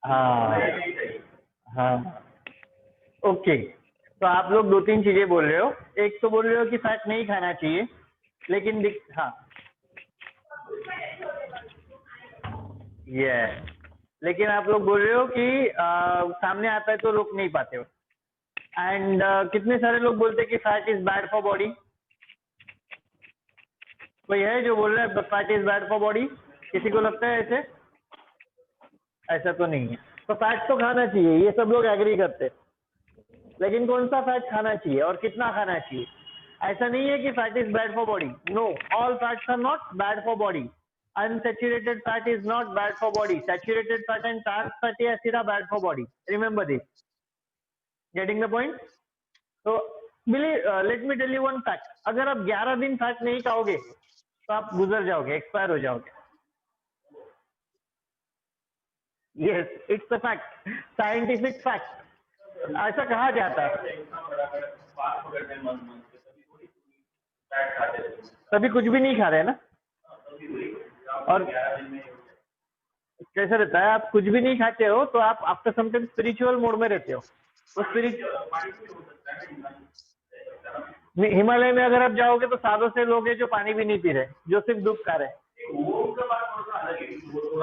हाँ हाँ ओके। तो आप लोग दो तीन चीजें बोल रहे हो। एक तो बोल रहे हो कि फैट नहीं खाना चाहिए, लेकिन हाँ ये लेकिन आप लोग बोल रहे हो कि सामने आता है तो रोक नहीं पाते हो। एंड कितने सारे लोग बोलते हैं कि fat is bad for body. कोई है जो बोल रहा है fat is bad for body? किसी को लगता है ऐसे? ऐसा तो नहीं है। तो फैट तो खाना चाहिए, ये सब लोग एग्री करते हैं, लेकिन कौन सा फैट खाना चाहिए और कितना खाना चाहिए? ऐसा नहीं है कि fat is bad for body. No, all fats are not bad for body. Unsaturated fat is not bad for body. Saturated fat and trans fatty acid are bad for body. Remember this. Getting the point? So, let me tell you one fact. अगर आप 11 दिन fat नहीं खाओगे तो आप गुजर जाओगे, expire हो जाओगे। Yes, it's a fact. Scientific fact. ऐसा कहा जाता है। तभी कुछ भी नहीं खा रहे हैं ना। और कैसा रहता है, आप कुछ भी नहीं खाते हो तो आप after some time spiritual mode में रहते हो। तो हिमालय में अगर आप जाओगे तो साधु से लोग हैं जो पानी भी नहीं पी रहे, जो सिर्फ दूध खा रहे हैं।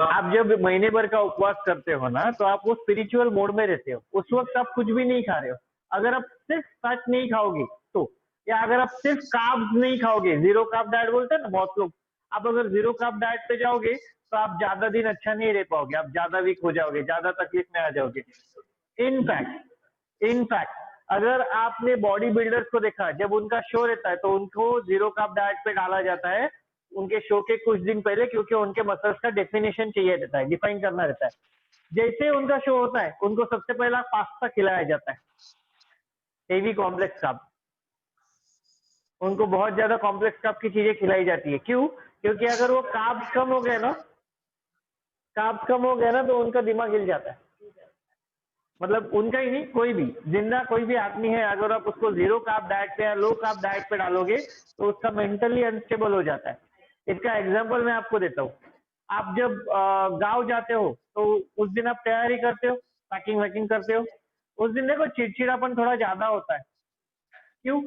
आप जब महीने भर का उपवास करते हो ना, तो आप वो स्पिरिचुअल मोड में रहते हो। उस वक्त आप कुछ भी नहीं खा रहे हो। अगर आप सिर्फ फैट नहीं खाओगे तो, या अगर आप सिर्फ कार्ब्स नहीं खाओगे, जीरो कार्ब डाइट बोलते हैं ना बहुत लोग, आप अगर जीरो कार्ब डाइट पे जाओगे तो आप ज्यादा दिन अच्छा नहीं रह पाओगे, आप ज्यादा वीक हो जाओगे, ज्यादा तकलीफ में आ जाओगे। इनफैक्ट अगर आपने बॉडी बिल्डर्स को देखा, जब उनका शो रहता है तो उनको जीरो कार्ब डाइट पे डाला जाता है उनके शो के कुछ दिन पहले, क्योंकि उनके मसल्स का डेफिनेशन चाहिए रहता है, डिफाइन करना रहता है। जैसे उनका शो होता है, उनको सबसे पहला पास्ता खिलाया जाता है, हेवी कॉम्प्लेक्स कार्ब। उनको बहुत ज्यादा कॉम्प्लेक्स कार्ब की चीजें खिलाई जाती है। क्यों? क्योंकि अगर वो कार्ब्स कम हो गए ना, तो उनका दिमाग हिल जाता है। मतलब उनका ही नहीं, कोई भी जिंदा कोई भी आदमी है, अगर आप उसको जीरो कार्ब डाइट पे या लो कार्ब डाइट पे डालोगे तो उसका मेंटली अनस्टेबल हो जाता है। इसका एग्जांपल मैं आपको देता हूँ। आप जब गांव जाते हो तो उस दिन आप तैयारी करते हो, पैकिंग वैकिंग करते हो, उस दिन देखो चिड़चिड़ापन थोड़ा ज्यादा होता है। क्यों?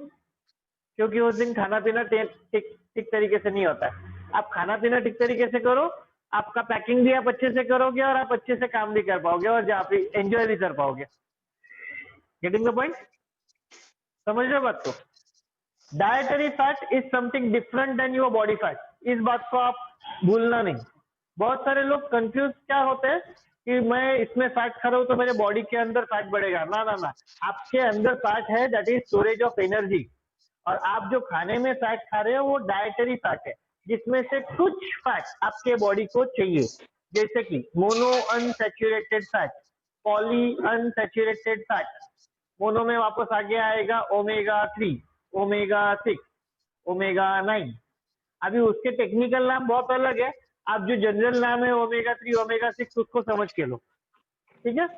क्योंकि उस दिन खाना पीना ठीक ठीक तरीके से नहीं होता है। आप खाना पीना ठीक तरीके से करो, आपका पैकिंग भी आप अच्छे से करोगे और आप अच्छे से काम भी कर पाओगे और आप एंजॉय भी कर पाओगे। Getting the point? समझ रहे हो बात को? Dietary fat is something different than your body fat. इस बात को आप भूलना नहीं। बहुत सारे लोग कंफ्यूज क्या होते हैं कि मैं इसमें फैट खा रहा हूं तो मेरे बॉडी के अंदर फैट बढ़ेगा। ना ना ना, आपके अंदर फैट है, that is storage of energy. और आप जो खाने में फैट खा रहे हो वो डाइटरी फैट है, जिसमें से कुछ फैट आपके बॉडी को चाहिए, जैसे कि mono unsaturated fat, poly unsaturated fat. Mono में वापस आगे आएगा ओमेगा 3, ओमेगा 6, ओमेगा 9। अभी उसके टेक्निकल नाम बहुत अलग है, आप जो जनरल नाम है ओमेगा 3, ओमेगा 6 उसको समझ के लो, ठीक है।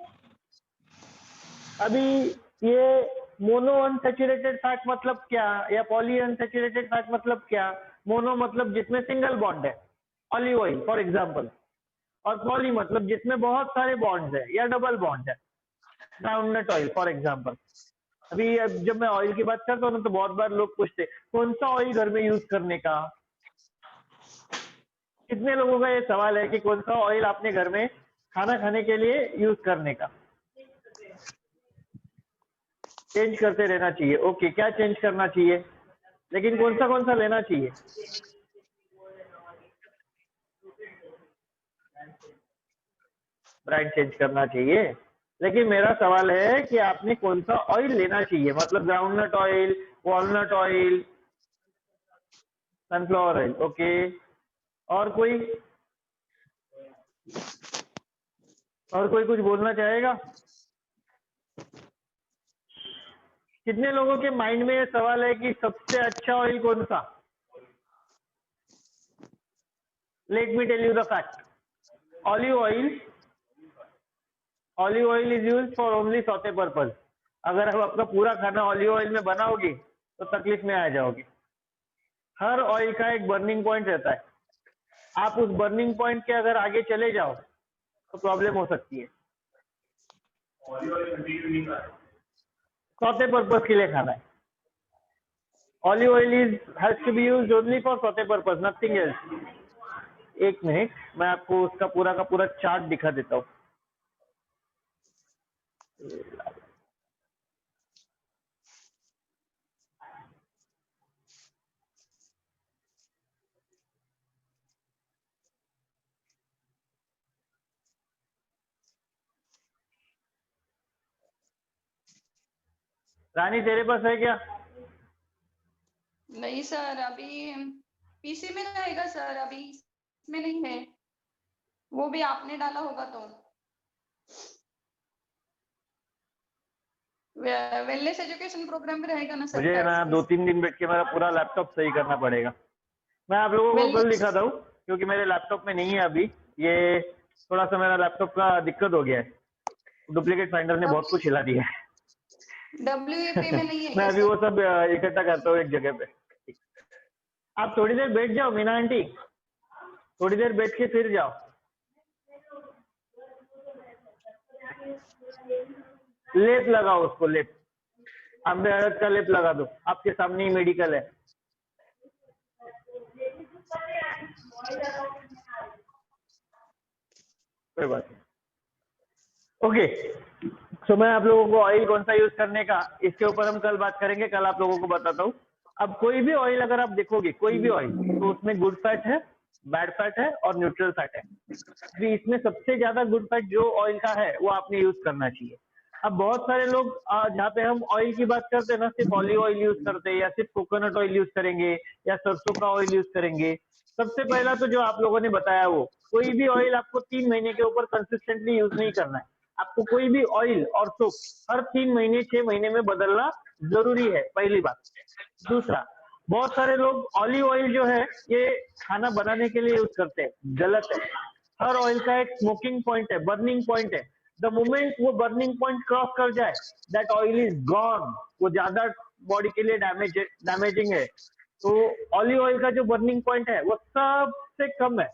अभी ये मोनो अनसैचुरेटेड फैट मतलब क्या, या पॉली अनसैचुरेटेड फैट मतलब क्या? मोनो मतलब जिसमें सिंगल बॉन्ड है, ऑलिव ऑयल फॉर एग्जांपल, और पॉली मतलब जिसमें बहुत सारे बॉन्ड्स है या डबल बॉन्ड है, ग्राउंडनट ऑयल फॉर एग्जांपल। अभी जब मैं ऑयल की बात करता हूँ ना, तो बहुत बार लोग पूछते कौन सा ऑयल घर में यूज करने का। कितने लोगों का ये सवाल है कि कौन सा ऑयल आपने घर में खाना खाने के लिए यूज करने का? चेंज करते रहना चाहिए। ओके, क्या चेंज करना चाहिए, लेकिन कौन सा लेना चाहिए? ब्रांड चेंज करना चाहिए। लेकिन मेरा सवाल है कि आपने कौन सा ऑयल लेना चाहिए, मतलब groundnut oil, walnut oil, sunflower oil. Okay, और कोई कुछ बोलना चाहेगा? कितने लोगों के माइंड में ये सवाल है कि सबसे अच्छा ऑयल कौन सा? Let me tell you the fact. Olive oil is use for only saute purpose. अगर आप अपना पूरा खाना ऑलिव ऑयल में बनाओगे तो तकलीफ में आ जाओगे। हर ऑयल का एक बर्निंग पॉइंट रहता है। आप उस बर्निंग पॉइंट के अगर आगे चले जाओ तो प्रॉब्लम हो सकती है। सौते पर्पस के लिए खाना है। Olive oil is has to be used only for saute purpose, nothing else. एक मिनट, मैं आपको उसका पूरा का पूरा चार्ट दिखा देता हूँ। रानी तेरे पास है क्या? नहीं सर, अभी पीसी में रहेगा सर, अभी इसमें नहीं है, वो भी आपने डाला होगा तो। वेलनेस एजुकेशन प्रोग्राम में रहेगा ना सर? मुझे ना 2-3 दिन बैठ के मेरा पूरा लैपटॉप सही करना पड़ेगा। मैं आप लोगों को कल दिखाता हूँ, क्योंकि मेरे लैपटॉप में नहीं है अभी। ये थोड़ा सा मेरा लैपटॉप का दिक्कत हो गया है, डुप्लीकेट फाइंडर ने बहुत कुछ हिला दिया है। WAP में नहीं है मैं क्या अभी सर? वो सब इकट्ठा करता हूँ एक जगह पे। आप थोड़ी देर बैठ जाओ मीना आंटी, थोड़ी देर बैठ के फिर जाओ। लेप लगाओ उसको, लेप अम्बे अरद का लेप लगा दो, आपके सामने ही मेडिकल है। कोई बात नहीं। ओके, तो मैं आप लोगों को ऑयल कौन सा यूज करने का, इसके ऊपर हम कल बात करेंगे। कल आप लोगों को बताता हूँ। अब कोई भी ऑयल अगर आप देखोगे, कोई भी ऑयल, तो उसमें गुड फैट है, बैड फैट है और न्यूट्रल फैट है। अभी इसमें सबसे ज्यादा गुड फैट जो ऑयल का है वो आपने यूज करना चाहिए। अब बहुत सारे लोग जहाँ पे हम ऑयल की बात करते हैं ना, सिर्फ ऑलिव ऑयल यूज करते हैं या सिर्फ कोकोनट ऑयल यूज करेंगे या सरसों का ऑयल यूज करेंगे। सबसे पहला तो जो आप लोगों ने बताया, वो कोई भी ऑयल आपको 3 महीने के ऊपर कंसिस्टेंटली यूज नहीं करना है। आपको कोई भी ऑयल और सोप हर 3 महीने 6 महीने में बदलना जरूरी है, पहली बात। दूसरा, बहुत सारे लोग ऑलिव ऑयल जो है ये खाना बनाने के लिए यूज करते हैं, गलत है। हर ऑयल का एक स्मोकिंग पॉइंट है, बर्निंग पॉइंट है। द मोमेंट वो बर्निंग पॉइंट क्रॉस कर जाए, दैट ऑयल इज गॉन, वो ज्यादा बॉडी के लिए डैमेजिंग है। तो ऑलिव ऑयल का जो बर्निंग पॉइंट है वो सबसे कम है,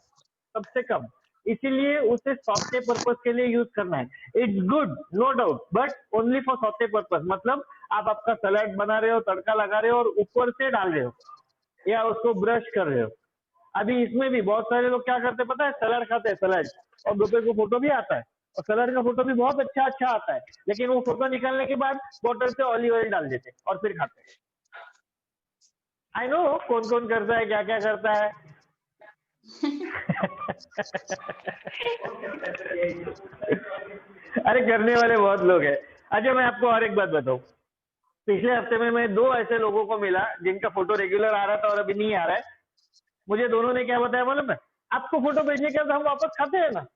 सबसे कम। इसीलिए उसे सौते पर्पस के लिए यूज करना है। It's good, no doubt, but only for saute purpose. मतलब आप आपका सलाद बना रहे हो, तड़का लगा रहे हो और ऊपर से डाल रहे हो या उसको ब्रश कर रहे हो। अभी इसमें भी बहुत सारे लोग क्या करते हैं पता है, सलाद खाते हैं, सलाद, और दोपहर को फोटो भी आता है और सलाद का फोटो भी बहुत अच्छा अच्छा आता है, लेकिन वो फोटो निकालने के बाद बोतल से ऑलिव ऑयल डाल देते हैं और फिर खाते हैं। आई नो कौन कौन करता है, क्या क्या करता है। अरे करने वाले बहुत लोग हैं। अच्छा, मैं आपको और एक बात बताऊं। पिछले हफ्ते में मैं 2 ऐसे लोगों को मिला जिनका फोटो रेगुलर आ रहा था और अभी नहीं आ रहा है। मुझे दोनों ने क्या बताया मालूम है? आपको फोटो भेजने के बाद हम वापस खाते हैं ना,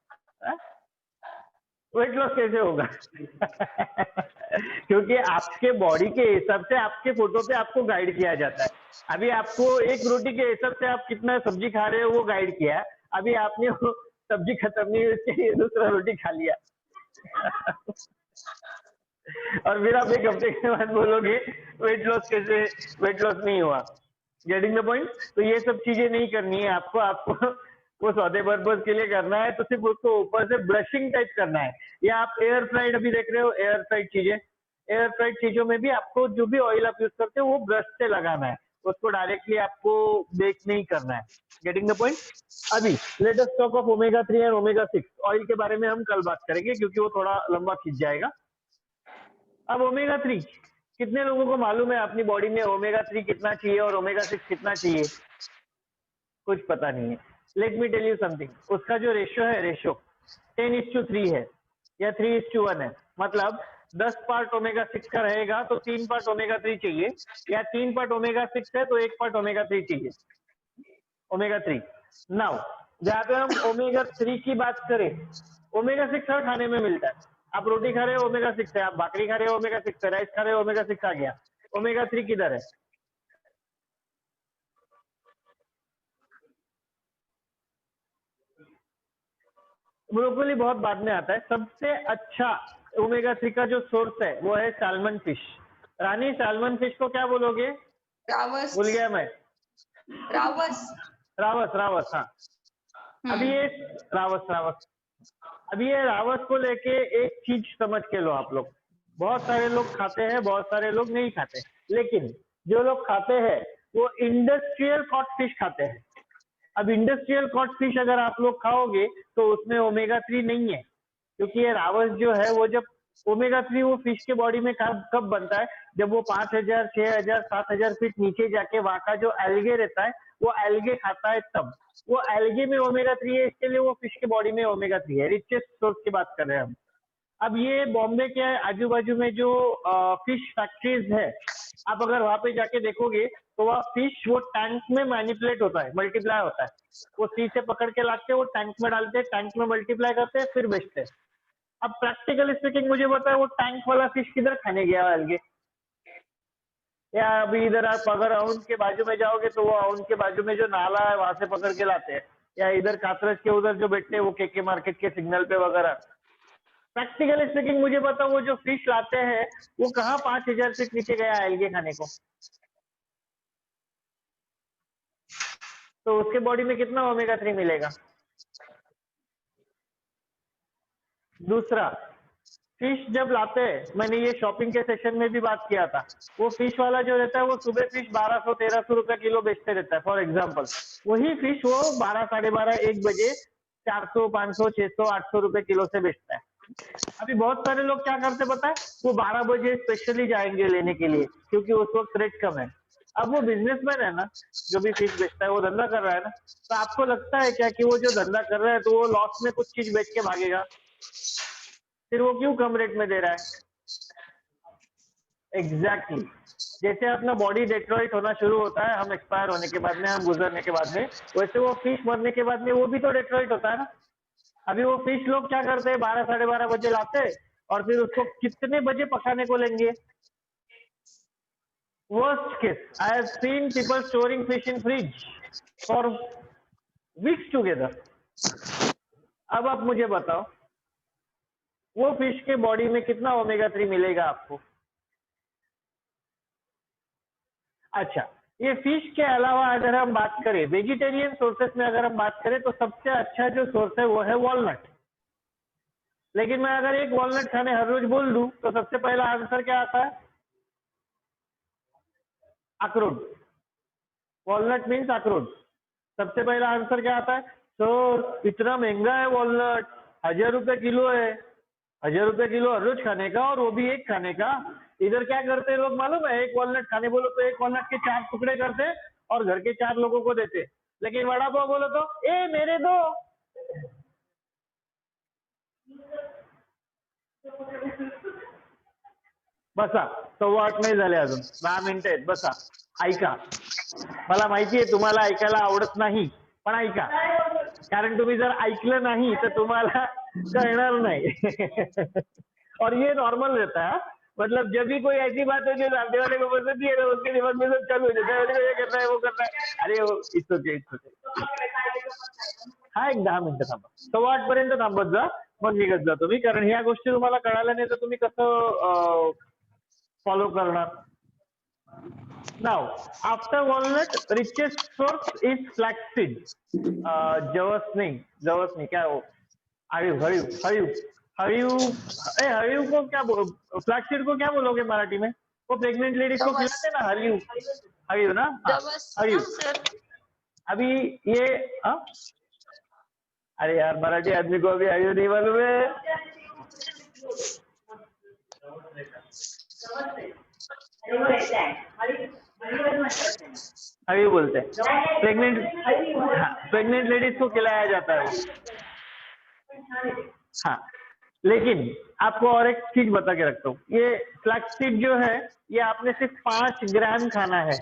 वेट लॉस कैसे होगा? क्योंकि आपके बॉडी के हिसाब से आपके फोटो पे आपको गाइड किया जाता है। अभी आपको एक रोटी के हिसाब से आप कितना सब्जी खा रहे हो वो गाइड किया है। अभी आपने वो सब्जी खत्म नहीं हुई, उसके लिए दूसरा रोटी खा लिया। और फिर आप एक हफ्ते के बाद बोलोगे वेट लॉस कैसे, वेट लॉस नहीं हुआ। Getting the point? तो ये सब चीजें नहीं करनी है आपको। आपको वो सौदे पर्पज के लिए करना है तो सिर्फ उसको ऊपर से ब्रशिंग टाइप करना है। या आप एयर फ्राइड अभी देख रहे हो, एयर फ्राइड चीजें, एयर फ्राइड चीजों में भी आपको जो भी ऑयल आप यूज करते हो वो ब्रश से लगाना है, उसको डायरेक्टली आपको बेक नहीं करना है। Getting the point? अभी let us talk of omega 3 और ओमेगा 6 ऑयल के बारे में हम कल बात करेंगे, क्योंकि वो थोड़ा लंबा खींच जाएगा। अब ओमेगा 3 कितने लोगों को मालूम है अपनी बॉडी में ओमेगा 3 कितना चाहिए और ओमेगा 6 कितना चाहिए? कुछ पता नहीं है। Let me tell you something, उसका जो रेशियो है, रेशियो 10:3 है या 3:1 है। मतलब 10 पार्ट ओमेगा 6 का रहेगा तो 3 पार्ट ओमेगा 3 चाहिए, या 3 पार्ट ओमेगा 6 है तो 1 पार्ट ओमेगा 3 चाहिए। ओमेगा 3 नाउ, जहाँ पे हम ओमेगा 3 की बात करें, ओमेगा 6 हर खाने में मिलता है। आप रोटी खा रहे हो ओमेगा 6 है, आप भाकरी खा रहे हो ओमेगा 6 है, राइस खा रहे हो ओमेगा 6 आ गया। ओमेगा 3 किधर है? ब्रोकोली बहुत बाद में आता है। सबसे अच्छा ओमेगा 3 का जो सोर्स है वो है सैल्मन फिश। रानी, सैल्मन फिश को क्या बोलोगे? रावस। भूल गया मैं। रावस। रावस, रावस, हाँ। अभी ये रावस अभी ये रावस को लेके एक चीज समझ के लो आप लोग। बहुत सारे लोग खाते हैं, बहुत सारे लोग नहीं खाते, लेकिन जो लोग खाते हैं वो इंडस्ट्रियल कॉट फिश खाते हैं। अब इंडस्ट्रियल कॉट फिश अगर आप लोग खाओगे तो उसमें ओमेगा 3 नहीं है, क्योंकि ये रावस जो है वो जब ओमेगा 3 वो फिश के बॉडी में कब बनता है, जब वो 5000 6000 7000 फीट नीचे जाके वहां का जो एल्गे रहता है वो एल्गे खाता है, तब वो एल्गे में ओमेगा 3 है, इसके लिए वो फिश के बॉडी में ओमेगा 3 है। रिचेस्ट सोर्स की बात कर रहे हैं हम। अब ये बॉम्बे के आजू बाजू में जो फिश फैक्ट्रीज है, आप अगर वहां पे जाके देखोगे तो वह फिश वो टैंक में मैनिपुलेट होता है, मल्टीप्लाई होता है। वो सी से पकड़ के लाते हैं, वो टैंक में डालते हैं, टैंक में मल्टीप्लाई करते हैं, फिर बेचते हैं। अब प्रैक्टिकली स्पीकिंग मुझे बताओ वो टैंक वाला फिश किधर खाने गया अलगे? या अभी इधर आप अगर अउन के बाजू में जाओगे तो वो अउन के बाजू में जो नाला है वहां से पकड़ के लाते हैं, या इधर कातरस के उधर जो बैठते हैं वो केके मार्केट के सिग्नल पे वगैरह। प्रैक्टिकली स्पीकिंग मुझे बताओ वो जो फिश लाते हैं वो कहाँ 5000 फीट नीचे गया एल्गे खाने को? तो उसके बॉडी में कितना ओमेगा 3 मिलेगा? दूसरा, फिश जब लाते हैं, मैंने ये शॉपिंग के सेशन में भी बात किया था, वो फिश वाला जो रहता है वो सुबह फिश 1200-1300 रुपए किलो बेचते रहता है। फॉर एग्जाम्पल वही फिश वो 12, 12:30, 1 बजे 400, 500, 600, 800 रुपए किलो से बेचता है। अभी बहुत सारे लोग क्या करते पता है, वो 12 बजे स्पेशली जाएंगे लेने के लिए, क्योंकि उस वक्त रेट कम है। अब वो बिजनेसमैन है ना, जो भी फिश बेचता है वो धंधा कर रहा है ना, तो आपको लगता है क्या कि वो जो धंधा कर रहा है तो वो लॉस में कुछ चीज बेच के भागेगा? फिर वो क्यों कम रेट में दे रहा है? एग्जैक्टली जैसे अपना बॉडी डेट्रॉइट होना शुरू होता है, हम एक्सपायर होने के बाद में, हम गुजरने के बाद में, वैसे वो फिश मरने के बाद में वो भी तो डेट्रॉइट होता है ना। अभी वो फिश लोग क्या करते हैं, 12, 12:30 बजे लाते हैं और फिर उसको कितने बजे पकाने को लेंगे? Worst case, I have seen people storing fish in fridge for weeks together. अब आप मुझे बताओ वो फिश के बॉडी में कितना ओमेगा 3 मिलेगा आपको? अच्छा, ये फिश के अलावा अगर हम बात करें वेजिटेरियन सोर्सेस में, अगर हम बात करें तो सबसे अच्छा जो सोर्स है वो है वॉलनट। लेकिन मैं अगर एक वॉलनट खाने हर रोज बोल दूं तो सबसे पहला आंसर क्या आता है? अखरोट। वॉलनट मीन्स अखरोट। सबसे पहला आंसर क्या आता है? तो इतना महंगा है वॉलनट, 1000 रुपए किलो है। 1000 रुपए किलो हर रोज खाने का, और वो भी एक खाने का। इधर क्या करते हैं लोग मालूम है, एक वॉलनट खाने बोलो तो एक वॉलनट के 4 टुकड़े करते हैं और घर के 4 लोगों को देते। लेकिन वड़ा पाव बोलो तो ए मेरे दो। बसा, 8:15 नाही झाले अजून, 10 मिनिटं आहेत, बसा ऐका। मला माहिती आहे तुम्हाला ऐकायला आवडत नाही, पण ऐका, कारण तुम्ही जर ऐकलं नहीं तो तुम्हाला कळणार नहीं। और ये नॉर्मल रहता है, मतलब जब भी कोई ऐसी बात हो जो सामने वाले को पसंद नहीं है तो उसके दिमाग में सब चालू हो जाता है, ये करना है वो करना है, अरे वो इट्स ओके इट्स ओके। हा एक 10 मिनिटं थांबा, 7:15 पर्यंत थांबत जा, मग निघत जा तुम्ही, कारण ह्या गोष्टी तुम्हाला कळाल्या नाही तर तुम्ही कसं फॉलो करणार? Now after walnut richest source is flaxseed. जवस नहीं, क्या वो, हरिव हरिव हरिव हरिव हरिव को क्या फ्लैक्सीड को क्या बोलोगे मराठी में? वो प्रेग्नेंट लेडीज को खिलाते हैं ना, हरिव। हरिव ना, हरिव। अभी ये अरे यार मराठी आदमी को अभी हरिव नहीं मालूम है। हरिव बोलते हैं प्रेग्नेंट लेडीज को खिलाया जाता है वो। हाँ, लेकिन आपको और एक चीज बता के रखता हूँ, ये फ्लैक्सीड जो है ये आपने सिर्फ 5 ग्राम खाना है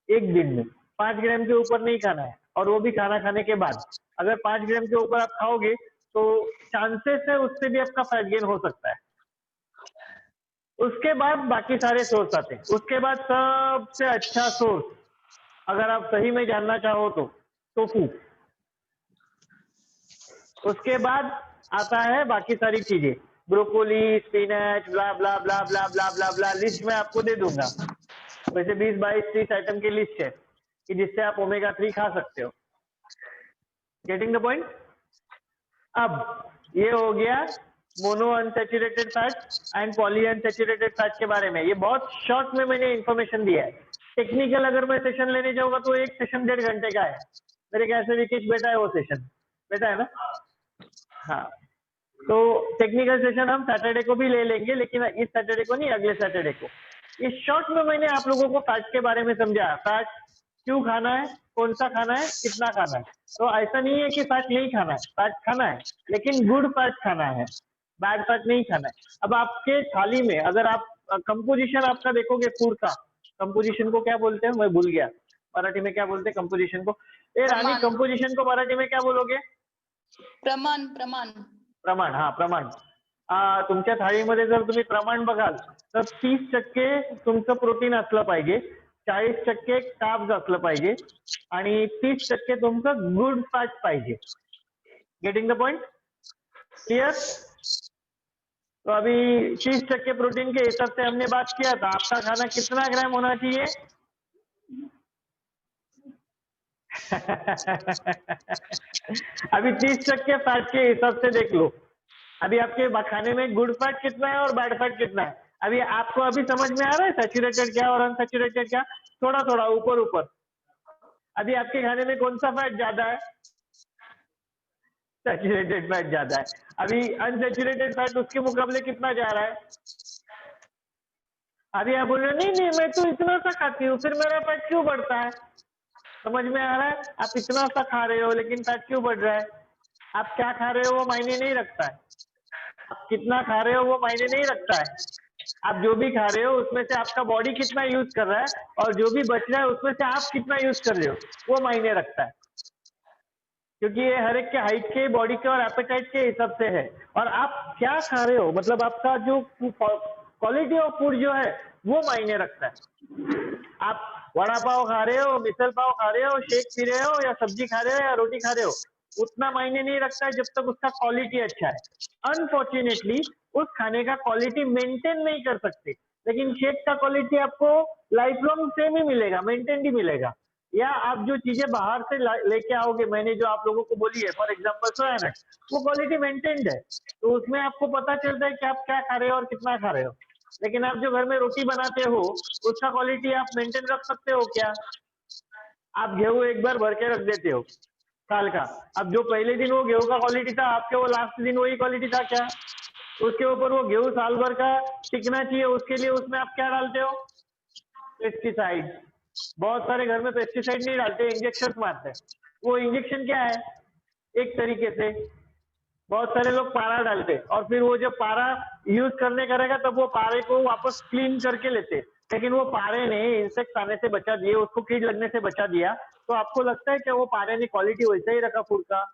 एक दिन में, 5 ग्राम के ऊपर नहीं खाना है, और वो भी खाना खाने के बाद। अगर 5 ग्राम के ऊपर आप खाओगे तो चांसेस है उससे भी आपका फैट गेन हो सकता है। उसके बाद बाकी सारे सोर्स आते हैं। उसके बाद सबसे अच्छा सोर्स अगर आप सही में जानना चाहो तो टोफू। उसके बाद आता है बाकी सारी चीजें, ब्रोकोली, स्पिनच, ब्ला ब्ला ब्ला ब्ला ब्ला ब्ला ब्ला, लिस्ट में आपको दे दूंगा। वैसे 20, 22, 30 आइटम की लिस्ट है कि जिससे आप ओमेगा 3 खा सकते हो। Getting the point? अब ये हो गया mono unsaturated fat and poly unsaturated fat के बारे में। ये बहुत शॉर्ट में मैंने इन्फॉर्मेशन दिया है। टेक्निकल अगर मैं सेशन लेने जाऊंगा तो एक सेशन 1.5 घंटे का है। मेरे ख्याल से विकेश बेटा है वो सेशन, बेटा है ना? हाँ, तो टेक्निकल सेशन हम सैटरडे को भी ले लेंगे, लेकिन इस सैटरडे को नहीं, अगले सैटरडे को। इस शॉर्ट में मैंने आप लोगों को फैट के बारे में समझाया, फैट क्यों खाना है, कौन सा खाना है, कितना खाना है। तो ऐसा नहीं है कि फैट नहीं खाना है, फैट खाना है, लेकिन गुड फैट खाना है, बैड फैट नहीं खाना है। अब आपके थाली में अगर आप कंपोजिशन आपका देखोगे फूड का, कंपोजिशन को क्या बोलते हैं, मैं भूल गया मराठी में क्या बोलते हैं कंपोजिशन को। ए रानी, प्रमाण कंपोजिशन को मराठी में क्या बोलोगे? प्रमाण प्रमाण प्रमाण, हा प्रमाण. तुमच्या थाळीमध्ये जर तुम्ही प्रमाण बघाल तर 30% तुमचं प्रोटीन असलं पाहिजे, 40% कार्ब्स असलं पाहिजे आणि 30% तुमचं गुड फॅट पाहिजे. Getting the point? क्लियर? तो अभी 30% प्रोटीन के हिसाब से हमने बात किया था. आपका खाना कितना ग्राम होना चाहिए? अभी 30% फैट के हिसाब से देख लो. अभी आपके खाने में गुड फैट कितना है और बैड फैट कितना है. अभी आपको अभी समझ में आ रहा है सैचुरेटेड क्या और अनसैचुरेटेड क्या? थोड़ा थोड़ा ऊपर ऊपर. अभी आपके खाने में कौन सा फैट ज्यादा है? सैचुरेटेड फैट ज्यादा है. अभी अनसैचुरेटेड फैट उसके मुकाबले कितना जा रहा है? अभी आप बोल रहे हो नहीं नहीं मैं तो इतना सा खाती हूँ, फिर मेरा फैट क्यों बढ़ता है? समझ में आ रहा है? आप इतना सा खा रहे हो लेकिन फैट क्यों बढ़ रहा है? आप क्या खा रहे हो वो मायने नहीं रखता है. आप कितना खा रहे हो वो मायने नहीं रखता है. आप जो भी खा रहे हो उसमें से आपका बॉडी कितना यूज कर रहा है और जो भी बच रहा है उसमें से आप कितना यूज कर रहे हो वो मायने रखता है. क्योंकि ये हर एक के हाइट के, बॉडी के और एपेटाइट के हिसाब से है. और आप क्या खा रहे हो, मतलब आपका जो क्वालिटी ऑफ फूड जो है वो मायने रखता है. आप वड़ा पाव खा रहे हो, मिसल पाव खा रहे हो, शेक पी रहे हो या सब्जी खा रहे हो या रोटी खा रहे हो, उतना मायने नहीं रखता है जब तक उसका क्वालिटी अच्छा है. अनफॉर्चुनेटली उस खाने का क्वालिटी मेंटेन नहीं कर सकते, लेकिन शेक का क्वालिटी आपको लाइफ लॉन्ग सेम ही मिलेगा, मेंटेन ही मिलेगा. या आप जो चीजें बाहर से लेके आओगे, मैंने जो आप लोगों को बोली है, फॉर एग्जाम्पल सोया नट, वो क्वालिटी मेंटेन्ड है, तो उसमें आपको पता चलता है कि आप क्या खा रहे हो और कितना खा रहे हो. लेकिन आप जो घर में रोटी बनाते हो उसका क्वालिटी आप मेंटेन रख सकते हो क्या? आप गेहूं एक बार भर के रख देते हो साल का, अब जो पहले दिन वो गेहूं का क्वालिटी था आपके वो लास्ट दिन वही क्वालिटी था क्या? उसके ऊपर वो गेहूं साल भर का टिकना चाहिए, उसके लिए उसमें आप क्या डालते हो? पेस्टिसाइड. बहुत सारे घर में पेस्टिसाइड नहीं डालते, इंजेक्शन मारते हैं. वो इंजेक्शन क्या है? एक तरीके से बहुत सारे लोग पारा डालते और फिर वो जब पारा यूज करने करेगा तब वो पारे को वापस क्लीन करके लेते, लेकिन वो पारे ने इंसेक्ट आने से बचा दिए, उसको कीट लगने से बचा दिया. तो आपको लगता है कि वो पारे ने क्वालिटी वैसा ही रखा फूड का?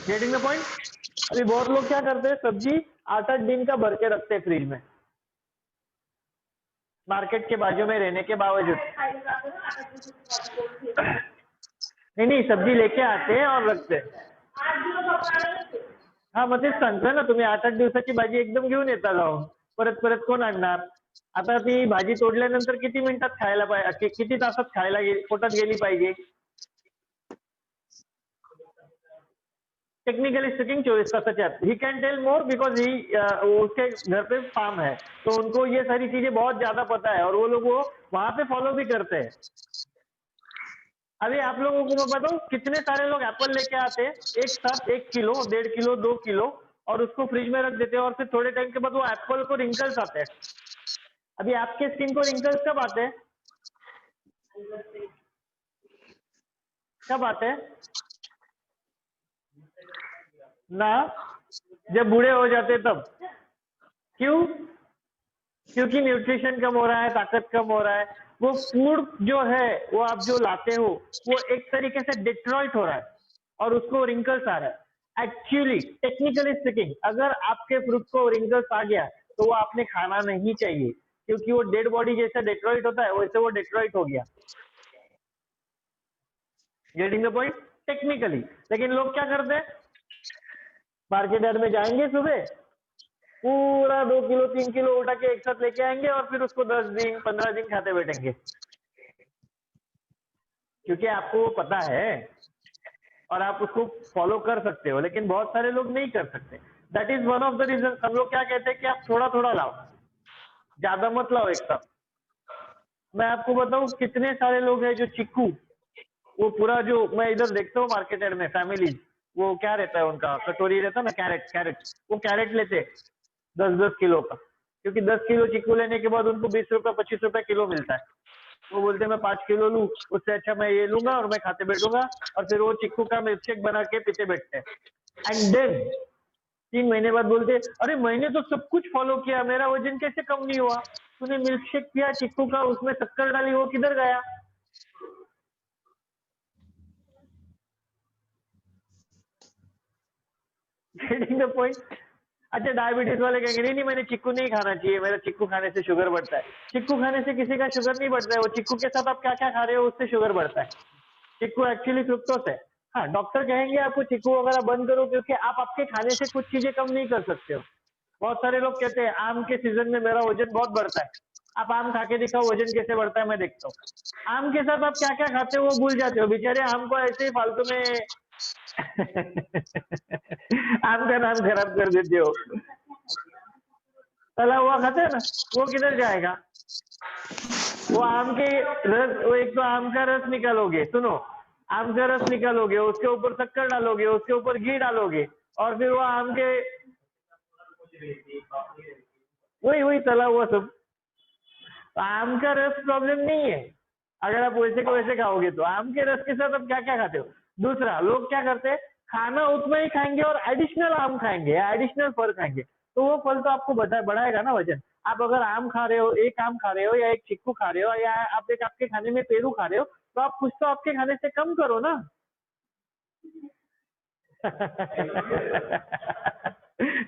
Getting the point? अभी बहुत लोग क्या करते हैं, सब्जी 8-8 दिन का भर के रखते हैं फ्रिज में, मार्केट के बाजू में रहने के बावजूद. नहीं नहीं, सब्जी लेके आते हैं और रखते हैं. हा मग तेच सांगतोय ना, तुम्ही 8-8 दिवसाची भाजी एकदम घेऊन येता जाऊन, परत परत कोण आणणार? आता ती भाजी तोडल्यानंतर किती मिनिटात खायला पाहिजे, किती तासात खायला पोटात गेली पाहिजे? टेक्निकली स्पीकिंग 24 तासाच्या आत. He can tell more because he उसके घर पे फार्म है, तो उनको ये सारी चीजें बहुत ज्यादा पता है और वो लोग वो वहां पे फॉलो भी करते हैं. अभी आप लोगों को मैं बताऊं, कितने सारे लोग एप्पल लेके आते हैं एक साथ, 1 किलो, 1.5 किलो, 2 किलो, और उसको फ्रिज में रख देते हैं और फिर थोड़े टाइम के बाद वो एप्पल को रिंकल्स आते हैं. अभी आपके स्किन को रिंकल्स कब आते हैं? कब आते हैं ना? जब बूढ़े हो जाते तब. क्यों? क्योंकि न्यूट्रिशन कम हो रहा है, ताकत कम हो रहा है. वो फूड जो है वो आप जो लाते हो वो एक तरीके से डिस्ट्रॉइट हो रहा है और उसको रिंकल्स आ रहा है. एक्चुअली टेक्निकली स्पीकिंग अगर आपके फ्रूट को रिंकल्स आ गया तो वो आपने खाना नहीं चाहिए, क्योंकि वो डेड बॉडी जैसा डिस्ट्रॉइट होता है वैसे वो डिस्ट्रॉइट हो गया. Getting the point? टेक्निकली. लेकिन लोग क्या करते हैं, मार्केट यार्ड में जाएंगे सुबह, पूरा 2 किलो 3 किलो उठा के एक साथ लेके आएंगे और फिर उसको 10 दिन 15 दिन खाते बैठेंगे, क्योंकि आपको पता है और आप उसको फॉलो कर सकते हो, लेकिन बहुत सारे लोग नहीं कर सकते। That is one of the reason. हम लोग क्या कहते हैं कि आप थोड़ा थोड़ा लाओ, ज्यादा मत लाओ एक साथ। मैं आपको बताऊं कितने सारे लोग हैं जो चिक्कू, वो पूरा जो मैं इधर देखता हूँ मार्केट एड में फैमिली, वो क्या रहता है उनका कटोरी रहता है ना, कैरेट कैरेट, वो कैरेट लेते 10-10 किलो का, क्योंकि 10 किलो चिक्कू लेने के बाद उनको 20 रुपए 25 रुपए किलो मिलता है। वो बोलते हैं मैं 5 किलो लूं, उससे अच्छा मैं ये लूंगा और मैं खाते बैठूंगा, और फिर वो चिक्कू का मिल्क शेक बना के पीते बैठते हैं। एंड देन 3 महीने बाद बोलते अरे मैंने तो सब कुछ फॉलो किया, मेरा वजन कैसे कम नहीं हुआ? तूने मिल्क शेक किया चिक्कू का, उसमें शक्कर डाली, वो किधर गया? Getting the point? अच्छा, डायबिटीज वाले कहेंगे नहीं नहीं मैंने चिक्कू नहीं खाना चाहिए, मेरा चिक्कू खाने से शुगर बढ़ता है। चिक्कू खाने से किसी का शुगर नहीं बढ़ता है, वो चिक्कू के साथ आप क्या क्या खा रहे हो उससे शुगर बढ़ता है। चिक्कू एक्चुअली फ्रुक्टोस है। हाँ, डॉक्टर कहेंगे आपको चिक्कू वगैरह बंद करो, क्योंकि आप आपके खाने से कुछ चीजें कम नहीं कर सकते हो। बहुत सारे लोग कहते हैं आम के सीजन में मेरा वजन बहुत बढ़ता है। आप आम खा के दिखाओ वजन कैसे बढ़ता है, मैं देखता हूँ। आम के साथ आप क्या क्या खाते हो वो भूल जाते हो, बेचारे आम को ऐसे ही फालतू में आम का नाम खराब कर देते हो। तला हुआ खाते हैं ना, वो किधर जाएगा? वो आम के रस, वो एक तो आम का रस निकालोगे, सुनो, आम का रस निकालोगे, उसके ऊपर शक्कर डालोगे, उसके ऊपर घी डालोगे, और फिर वो आम के वही वही तला हुआ सब। आम का रस प्रॉब्लम नहीं है, अगर आप वैसे को वैसे खाओगे तो। आम के रस के साथ आप क्या क्या खाते हो? दूसरा, लोग क्या करते हैं, खाना उतना ही खाएंगे और एडिशनल आम खाएंगे, एडिशनल फल खाएंगे, तो वो फल तो आपको बढ़ाएगा ना वजन। आप अगर आम खा रहे हो, एक आम खा रहे हो या एक चिक्कू खा रहे हो, या आप एक आपके खाने में पेरू खा रहे हो, तो आप कुछ तो आपके खाने से कम करो ना।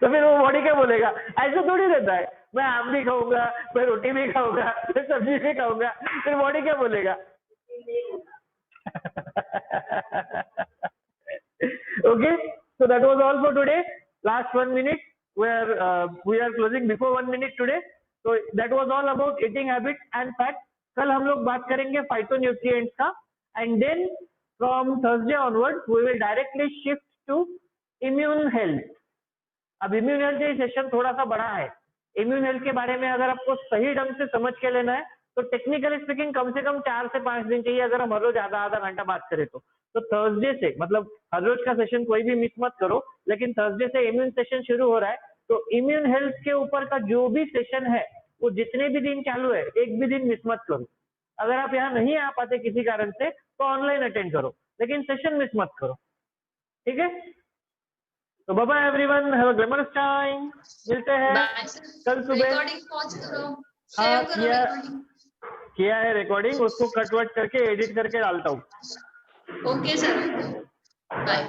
तो फिर वो बॉडी क्या बोलेगा? ऐसा थोड़ी रहता है, मैं आम भी खाऊंगा, मैं रोटी भी खाऊंगा, मैं सब्जी भी खाऊंगा, फिर बॉडी क्या बोलेगा? Okay, so that was all for today. Last 1 minute, we are closing before 1 minute today. So that was all about eating habits and fat. कल हम लोग बात करेंगे phytonutrients का, and then from Thursday onwards we will directly shift to immune health. अब immune health ये session थोड़ा सा बड़ा है। इम्यून हेल्थ के बारे में अगर आपको सही ढंग से समझ के लेना है तो टेक्निकली स्पीकिंग कम से कम 4 से 5 दिन चाहिए, अगर हम हर रोज आधा घंटा बात करें तो थर्सडे से, मतलब हर रोज का सेशन कोई भी मिस मत करो, लेकिन थर्सडे से इम्यून सेशन शुरू हो रहा है, तो इम्यून हेल्थ के ऊपर का जो भी सेशन है वो जितने भी दिन चालू है, एक भी दिन मिस मत करो। अगर आप यहाँ नहीं आ पाते किसी कारण से तो ऑनलाइन अटेंड करो, लेकिन सेशन मिस मत करो, ठीक है? तो bye bye everyone, have a glamorous time. मिलते हैं कल सुबह। रिकॉर्डिंग पॉज करो, हाँ, सेव करो रिकॉर्डिंग। किया है रिकॉर्डिंग, उसको कट वट करके एडिट करके डालता हूँ। Okay sir, bye.